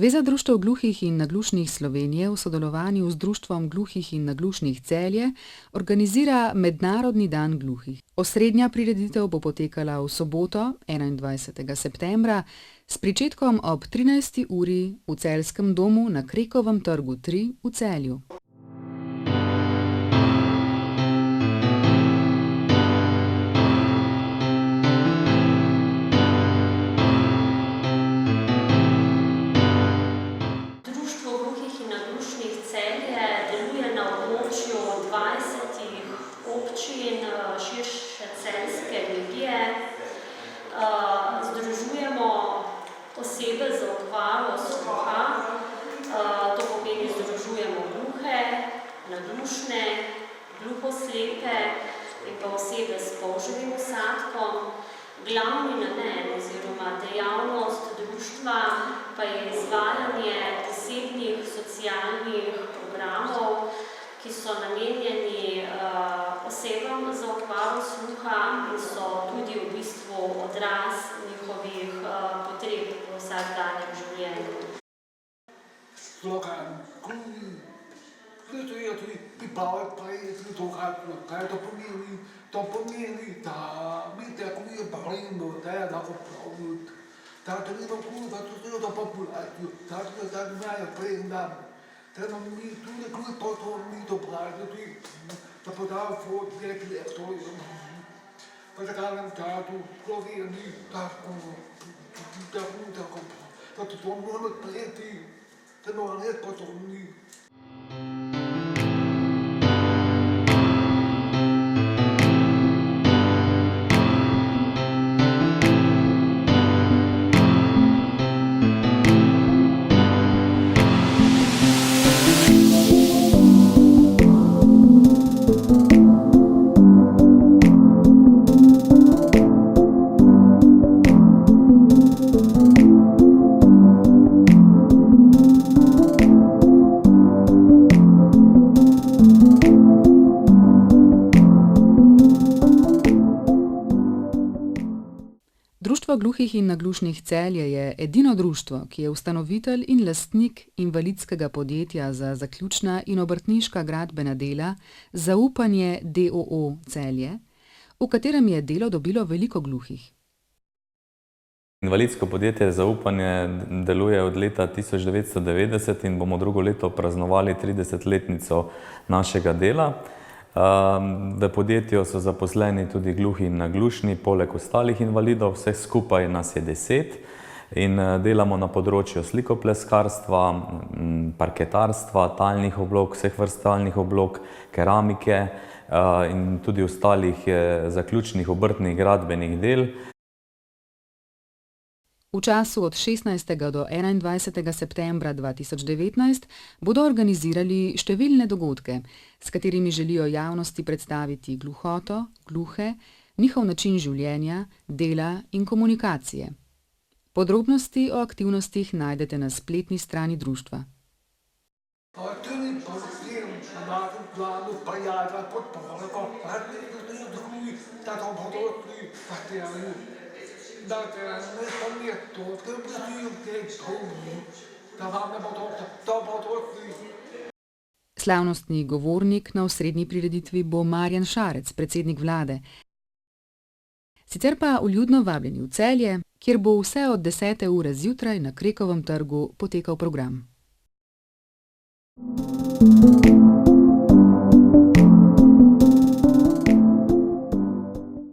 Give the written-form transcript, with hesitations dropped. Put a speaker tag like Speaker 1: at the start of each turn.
Speaker 1: Zveza društev gluhih in naglušnih Slovenije v sodelovanju z Društvom gluhih in naglušnih Celje organizira Mednarodni dan gluhih. Osrednja prireditev bo potekala v soboto, 21. septembra, s pričetkom ob 13. uri v Celjskem domu na Krekovem trgu 3 v Celju.
Speaker 2: Celje deluje na območju 20 občin širše celjske regije. Združujemo osebe z okvaro sluha, to pomeni združujemo gluhe, naglušne, gluhoslepe in pa osebe s polževim vsadkom. Glavni namen oziroma dejavnost društva pa je izvajanje posebnih socialnih programov, ki so namenjeni osebam z okvaro sluha in so tudi v bistvu odraz njihovih potreb v vsakdanjem življenju.
Speaker 3: To pomeni, da mi tako je bavimo, da je lahko pravno, da treba da to je populacijo, da imajo prejndam, da mi tudi to mi dobrajo, da podajo fotke, to je, pa da nam da tu provjerni, da to moramo prejeti, da moramo ne potomni.
Speaker 1: Društvo gluhih in naglušnih Celje je edino društvo, ki je ustanovitelj in lastnik invalidskega podjetja za zaključna in obrtniška gradbena dela Zaupanje d.o.o. Celje, v katerem je delo dobilo veliko gluhih.
Speaker 4: Invalidsko podjetje Zaupanje deluje od leta 1990 in bomo drugo leto praznovali 30-letnico našega dela. V podjetju so zaposleni tudi gluhi in naglušni, poleg ostalih invalidov, vseh skupaj nas je 10 in delamo na področju slikopleskarstva, parketarstva, talnih oblog, vseh vrst talnih oblog, keramike in tudi ostalih zaključnih obrtnih gradbenih del.
Speaker 1: V času od 16. do 21. septembra 2019 bodo organizirali številne dogodke, s katerimi želijo javnosti predstaviti gluhoto, gluhe, njihov način življenja, dela in komunikacije. Podrobnosti o aktivnostih najdete na spletni strani društva. Slavnostni govornik na osrednji prireditvi bo Marjan Šarec, predsednik vlade. Sicer pa vljudno vabljeni v Celje, kjer bo vse od 10. ure zjutraj na Krekovem trgu potekal program.